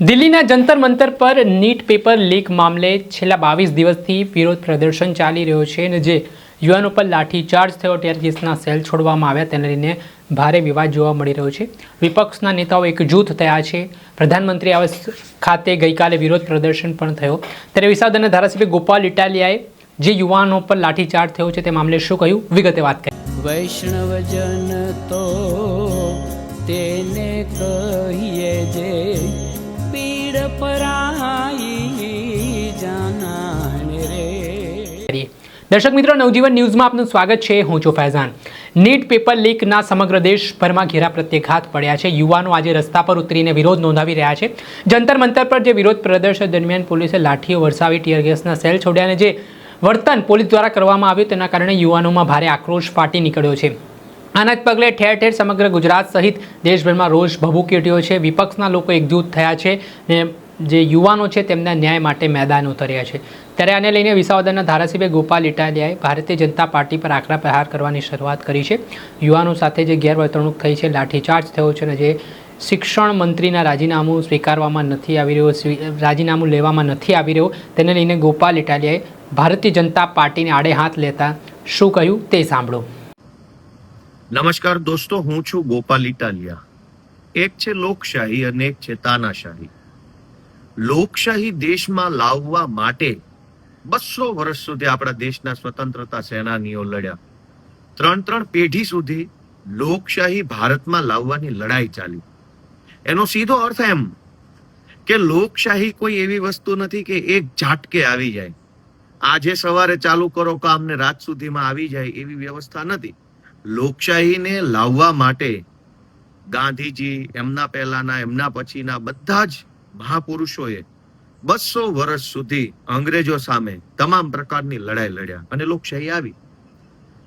દિલ્હીના જંતર મંતર પર NEET paper leak મામલે છેલ્લા 22 દિવસથી વિરોધ પ્રદર્શન ચાલી રહ્યો છે અને જે યુવાનો પર લાઠીચાર્જ થયો ટીયર ગેસના સેલ છોડવામાં આવ્યા તેને લઈને ભારે વિવાદ જોવા મળી રહ્યો છે। વિપક્ષના નેતાઓ એકજૂથ થયા છે। પ્રધાનમંત્રી આવાસ ખાતે ગઈકાલે વિરોધ પ્રદર્શન પણ થયો ત્યારે વિસાવદરના ધારાસભ્ય ગોપાલ ઇટાલિયાએ જે યુવાનો પર લાઠીચાર્જ થયો છે તે મામલે શું કહ્યું વિગતે વાત કરી। વૈષ્ણવજન તો તેને કહીએ જે પીડ પરાઈ જાનાને રે। દર્શક મિત્રો, નવજીવન ન્યૂઝમાં આપનું સ્વાગત છે। હું છું ફૈઝાન। નીટ પેપર લીકના સમગ્ર દેશભરમાં ઘેરા પ્રત્યાઘાત પડ્યા છે। યુવાનો આજે રસ્તા પર ઉતરીને વિરોધ નોંધાવી રહ્યા છે। જંતર મંતર પર જે વિરોધ પ્રદર્શન દરમિયાન પોલીસે લાઠીઓ વરસાવી ટીયર ગેસના સેલ છોડ્યા અને જે વર્તન પોલીસ દ્વારા કરવામાં આવ્યું તેના કારણે યુવાનોમાં ભારે આક્રોશ ફાટી નીકળ્યો છે। આના જ પગલે ઠેર ઠેર સમગ્ર ગુજરાત સહિત દેશભરમાં રોષ ભભૂકી ઉઠ્યો છે। વિપક્ષના લોકો એકજૂથ થયા છે ને જે યુવાનો છે તેમના ન્યાય માટે મેદાન ઉતર્યા છે। ત્યારે આને લઈને વિસાવદરના ધારાસભ્ય ગોપાલ ઇટાલિયાએ ભારતીય જનતા પાર્ટી પર આકરા પ્રહાર કરવાની શરૂઆત કરી છે। યુવાનો સાથે જે ગેરવર્તણૂક થઈ છે, લાઠીચાર્જ થયો છે અને જે શિક્ષણ મંત્રીના રાજીનામું સ્વીકારવામાં નથી આવી રહ્યું, રાજીનામું લેવામાં નથી આવી રહ્યું, તેને લઈને ગોપાલ ઇટાલિયાએ ભારતીય જનતા પાર્ટીને આડે હાથ લેતા શું કહ્યું તે સાંભળો। નમસ્કાર દોસ્તો, હું છું ગોપાલ ઇટાલિયા। એક છે લોકશાહી અને એક છે તાનાશાહી। લોકશાહી દેશમાં લાવવા માટે 200 વર્ષ સુધી આપણા દેશના સ્વતંત્રતા સેનાનીઓ લડ્યા। 3 પેઢી સુધી લોકશાહી ભારતમાં લાવવાની લડાઈ ચાલી। એનો સીધો અર્થ એમ કે લોકશાહી કોઈ એવી વસ્તુ નથી કે એક ઝાટકે આવી જાય, આજે સવારે ચાલુ કરો કામ ને રાત સુધીમાં આવી જાય, એવી વ્યવસ્થા નથી। લોકશાહીને લાવવા માટે ગાંધીજી, એમના પહેલાના, એમના પછીના બધા જ મહાપુરુષોએ 200 વર્ષ સુધી અંગ્રેજો સામે તમામ પ્રકારની લડાઈ લડ્યા અને લોકશાહી આવી।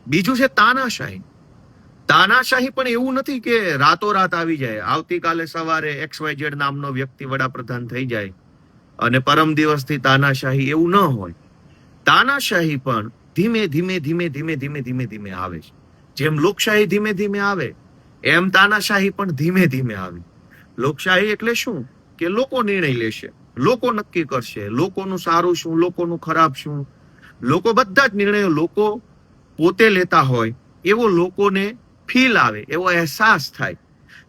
બીજું છે તાનાશાહી। તાનાશાહી પણ એવું નથી કે રાતોરાત આવી જાય, આવતીકાલે સવારે XYZ નામનો વ્યક્તિ વડાપ્રધાન થઈ જાય અને પરમ દિવસથી તાનાશાહી, એવું ન હોય। તાનાશાહી પણ ધીમે ધીમે ધીમે ધીમે ધીમે ધીમે ધીમે આવે છે। જેમ લોકશાહી ધીમે ધીમે આવે એમ તાનાશાહી પણ ધીમે ધીમે આવે। લોકશાહી એટલે શું કે લોકો નિર્ણય લેશે, લોકો નક્કી કરશે, લોકોનું સારું શું, લોકોનું ખરાબ શું, લોકો બધા જ નિર્ણયો લોકો પોતે લેતા હોય એવો લોકોને ફીલ આવે, એવો અહેસાસ થાય।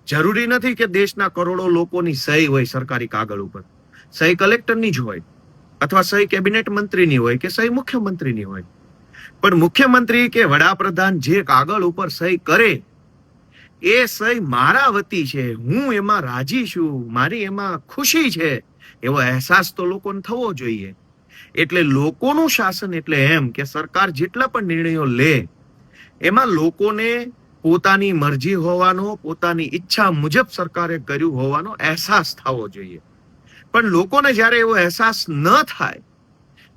જરૂરી નથી કે દેશના કરોડો લોકોની સહી હોય સરકારી કાગળ ઉપર, સહી કલેક્ટરની જ હોય અથવા સહી કેબિનેટ મંત્રીની હોય કે સહી મુખ્યમંત્રીની હોય, પણ મુખ્યમંત્રી કે વડાપ્રધાન જે કાગળ ઉપર સહી કરે એ સહી મારા વતી છે, હું એમાં રાજી છું, મારી એમાં ખુશી છે, એવો અહેસાસ તો લોકોને થવો જોઈએ। એટલે લોકોનું શાસન એટલે એમ કે સરકાર જેટલા પણ નિર્ણયો લે એમાં લોકોને પોતાની મરજી હોવાનો, પોતાની ઈચ્છા મુજબ સરકારે કર્યું હોવાનો અહેસાસ થવો જોઈએ। પણ લોકોને જ્યારે એવો અહેસાસ ન થાય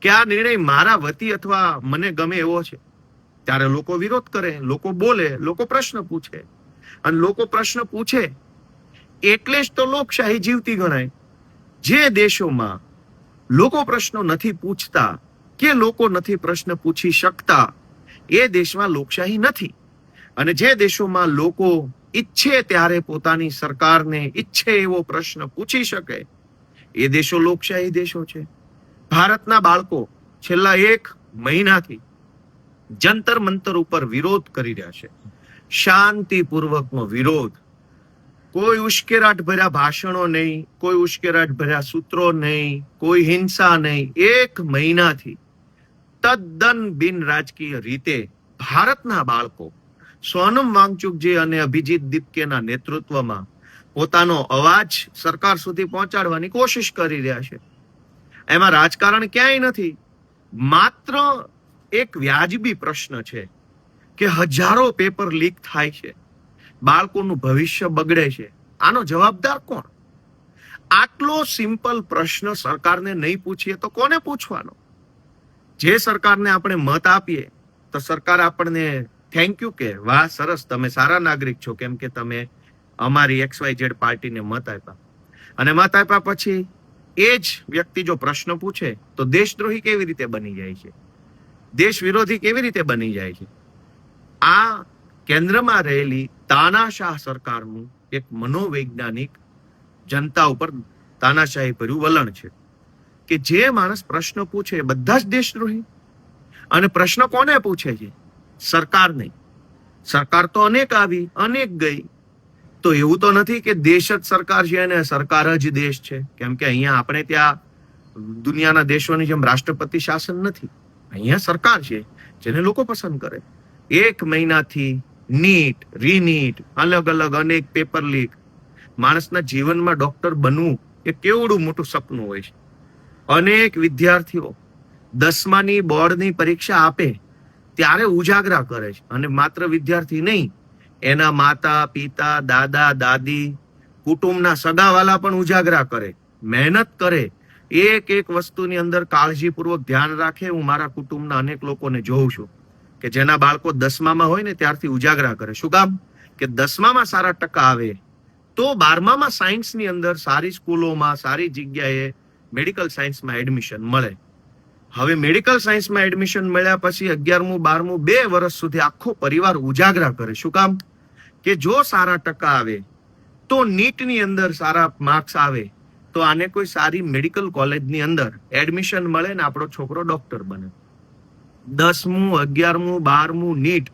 કે આ નિર્ણય મારા વતી અથવા મને ગમે એવો છે, ત્યારે લોકો વિરોધ કરે, લોકો બોલે, લોકો પ્રશ્ન પૂછે, અને લોકો પ્રશ્ન પૂછે એટલે જ તો લોકશાહી જીવતી ગણાય। જે દેશોમાં લોકો પ્રશ્નો નથી પૂછતા કે લોકો નથી પ્રશ્ન પૂછી શકતા એ દેશમાં લોકશાહી નથી। અને જે દેશોમાં લોકો ઈચ્છે ત્યારે પોતાની સરકારને ઈચ્છે એવો પ્રશ્ન પૂછી શકે એ દેશો લોકશાહી દેશો છે। ભારતના બાળકો છેલ્લા 1 મહિનાથી જંતર મંતર ઉપર વિરોધ કરી રહ્યા છે, શાંતિપૂર્વકનો વિરોધ। કોઈ ઉશ્કેરાટ ભર્યા ભાષણો નહીં, કોઈ ઉશ્કેરાટ ભર્યા સૂત્રો નહીં, કોઈ હિંસા નહીં। 1 મહિનાથી તદ્દન બિન રાજકીય રીતે ભારતના બાળકો સોનમ વાંગચુકજી અને અભિજીત દીપકેના નેતૃત્વમાં પોતાનો અવાજ સરકાર સુધી પહોંચાડવાની કોશિશ કરી રહ્યા છે। એમાં રાજકારણ ક્યાંય નથી, માત્ર એક વ્યાજબી પ્રશ્ન છે કે હજારો પેપર લીક થાય છે, બાળકોનું ભવિષ્ય બગડે છે, આનો જવાબદાર કોણ? આટલો સિમ્પલ પ્રશ્ન સરકારને નહીં પૂછીએ તો કોને પૂછવાનો? જે સરકારને આપણે મત આપીએ તો સરકાર આપણને થેન્ક યુ કે વાહ સરસ, તમે સારા નાગરિક છો કેમ કે તમે અમારી XYZ પાર્ટીને મત આપ્યા, અને મત આપ્યા પછી એ જ વ્યક્તિ જો પ્રશ્ન પૂછે તો દેશદ્રોહી કેવી રીતે બની જાય છે, દેશ વિરોધી કેવી રીતે બની જાય છે? આ કેન્દ્રમાં રહેલી તાનાશાહ સરકારનું એક મનોવૈજ્ઞાનિક જનતા ઉપર તાનાશાહી ભર્યું વલણ છે કે જે માણસ પ્રશ્ન પૂછે એ બધા જ દેશદ્રોહી. અને પ્રશ્ન કોને પૂછે છે? સરકાર નહીં. સરકાર તો અનેક આવી, અનેક ગઈ. તો એવું તો નથી કે દેશ જ સરકાર છે અને સરકાર જ દેશ છે, કેમ કે અહીંયા આપણે ત્યાં દુનિયાના દેશોની જેમ રાષ્ટ્રપતિ શાસન નથી. અહીંયા સરકાર છે જેને લોકો પસંદ કરે. 1 મહિનાથી નીટ, રીનીટ, અલગ અલગ અનેક પેપર લીક. માણસના જીવનમાં ડોક્ટર બનવું એ કેવડું મોટું સપનું હોય છે. અનેક વિદ્યાર્થીઓ 10માની બોર્ડની પરીક્ષા આપે ત્યારે ઉજાગરા કરે છે. અને માત્ર વિદ્યાર્થી નહીં, એના માતા પિતા, દાદા દાદી, કુટુંબના સગાવાલા પણ ઉજાગરા કરે, મહેનત કરે, એક એક વસ્તુની અંદર કાળજીપૂર્વક ધ્યાન રાખે. હું મારા કુટુંબના અનેક લોકોને જોઉં છું કે જેના બાળકો 10મામાં હોય ને ત્યારથી ઉજાગરા કરે. શું કામ? કે 10મામાં સારા ટકા આવે તો 12મામાં સાયન્સની અંદર સારી સ્કૂલોમાં, સારી જગ્યાએ મેડિકલ સાયન્સમાં એડમિશન મળે. હવે મેડિકલ સાયન્સમાં એડમિશન મળ્યા પછી 11મું 12મું 2 વર્ષ સુધી આખો પરિવાર ઉજાગરા કરે. શું કામ? કે જો સારા ટકા આવે તો નીટની અંદર સારા માર્ક્સ આવે તો આને કોઈ સારી મેડિકલ કોલેજની અંદર એડમિશન મળે ને આપણો છોકરો ડોક્ટર બને. 10મું 11મું 12મું નીટ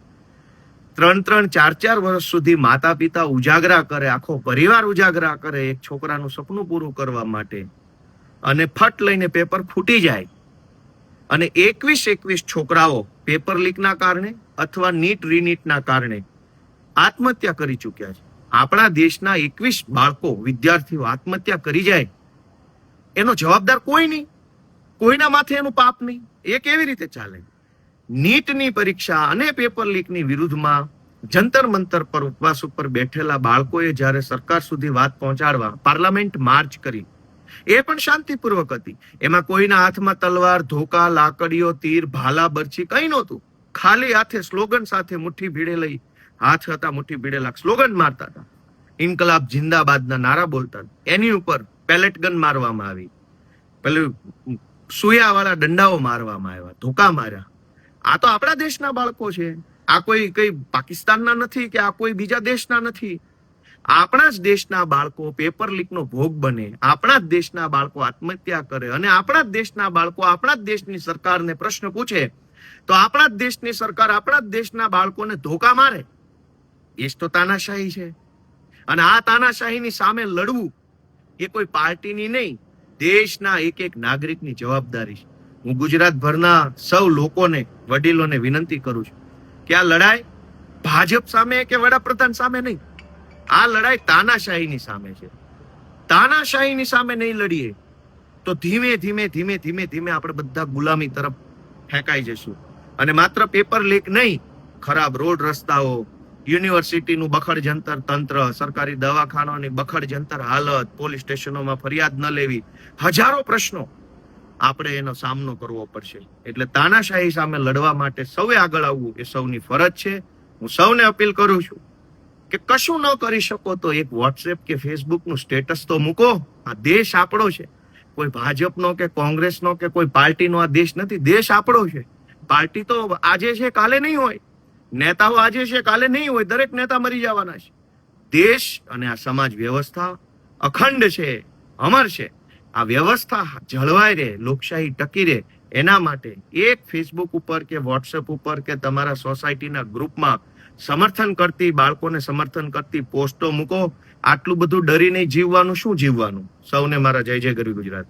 3-3 4-4 વર્ષ સુધી માતા પિતા ઉજાગરા કરે, આખો પરિવાર ઉજાગરા કરે એક છોકરાનું સપનું પૂરું કરવા માટે. અને ફટ લઈને પેપર ફૂટી જાય અને 21 છોકરાઓ પેપર લીકના કારણે અથવા નીટ રીનીટના કારણે આત્મહત્યા કરી ચૂક્યા છે. આપણા દેશના 21 બાળકો, વિદ્યાર્થીઓ આત્મહત્યા કરી જાય એનો જવાબદાર કોઈ નહીં, કોઈના માથે એનું પાપ નહીં. એ કેવી રીતે ચાલે? નીટની પરીક્ષા અને પેપર લીકની વિરુદ્ધમાં જંતર મંતર પર ઉપવાસ ઉપર બેઠેલા બાળકોએ જ્યારે સરકાર સુધી વાત પહોંચાડવા પાર્લામેન્ટ માર્ચ કરી, એ પણ શાંતિપૂર્વક હતી. એમાં કોઈના હાથમાં તલવાર, ધોકા, લાકડીઓ, તીર, ભાલા, બરછી કંઈ નહોતું. ખાલી હાથે સ્લોગન સાથે મુઠ્ઠી ભીડે લઈ, હાથ હતા મુઠ્ઠી ભીડેલા, સ્લોગન મારતા હતા, ઇન્કલાબ જિંદાબાદના નારા બોલતા. એની ઉપર પેલેટ ગન મારવામાં આવી, પેલું સુયાવાળા દંડાઓ મારવામાં આવ્યા, ધોકા માર્યા. આ તો આપણા દેશના બાળકો છે. આ કોઈ કઈ પાકિસ્તાનના નથી કે આ કોઈ બીજા દેશના નથી. આપણા જ દેશના બાળકો પેપર લીકનો ભોગ બને, આપણા જ દેશના બાળકો આત્મહત્યા કરે અને આપણા જ દેશના બાળકો આપણા જ દેશની સરકારને પ્રશ્ન પૂછે તો આપણા જ દેશની સરકાર આપણા જ દેશના બાળકોને ધોકા મારે. એ જ તો તાનાશાહી છે. અને આ તાનાશાહીની સામે લડવું એ કોઈ પાર્ટીની નહીં, દેશના એક નાગરિકની જવાબદારી છે. હું ગુજરાતભરના સૌ લોકોને, વડીલોને વિનંતી કરું છું કે આ લડાઈ ભાજપ સામે કે વડાપ્રધાન સામે નહીં, આ લડાઈ તાનાશાહીની સામે છે. તાનાશાહીની સામે નહીં લડીએ તો ધીમે ધીમે આપણે બધા ગુલામી તરફ ફેંકાઈ જશું. અને માત્ર પેપર લીક નહીં, ખરાબ રોડ રસ્તાઓ, યુનિવર્સિટીનું બખડ જંતર તંત્ર, સરકારી દવાખાનાની બખડ જંતર હાલત, પોલીસ સ્ટેશનોમાં ફરિયાદ ન લેવી, હજારો પ્રશ્નો આપણે એનો સામનો કરવો પડશે. એટલે તાનાશાહી સામે લડવા માટે સૌએ આગળ આવવું એ સૌની ફરજ છે. હું સૌને અપીલ કરું છું કે કશું ન કરી શકો તો એક વોટ્સએપ કે ફેસબુકનું સ્ટેટસ તો મૂકો. આ દેશ આપણો છે, કોઈ ભાજપનો કે કોંગ્રેસનો કે કોઈ પાર્ટીનો આ દેશ નથી. દેશ આપણો છે. પાર્ટી તો આજે છે કાલે નહીં હોય, નેતાઓ આજે છે કાલે નહીં હોય, દરેક નેતા મરી જવાના છે. દેશ અને આ સમાજ વ્યવસ્થા અખંડ છે, અમર છે. આ વ્યવસ્થા જળવાઈ રહે, લોકશાહી ટકી રહે, એના માટે એક ફેસબુક ઉપર કે વોટ્સએપ ઉપર કે તમારા સોસાયટીના ગ્રુપમાં સમર્થન કરતી, બાળકોને સમર્થન કરતી પોસ્ટો મૂકો. આટલું બધું ડરીને જીવવાનું શું જીવવાનું? સૌને મારા જય જય ગરવી ગુજરાત.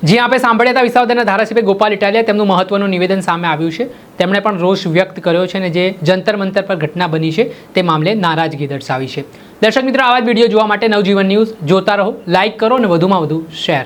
જે આપણે સાંભળ્યા હતા વિસાવદરના ધારાસભ્ય ગોપાલ ઇટાલિયા, તેમનું મહત્વનું નિવેદન સામે આવ્યું છે. તેમણે પણ રોષ વ્યક્ત કર્યો છે અને જે જંતર મંતર પર ઘટના બની છે તે મામલે નારાજગી દર્શાવી છે. દર્શક મિત્રો, આવા જ વિડીયો જોવા માટે નવજીવન ન્યૂઝ જોતા રહો, લાઇક કરો અને વધુમાં વધુ શેર.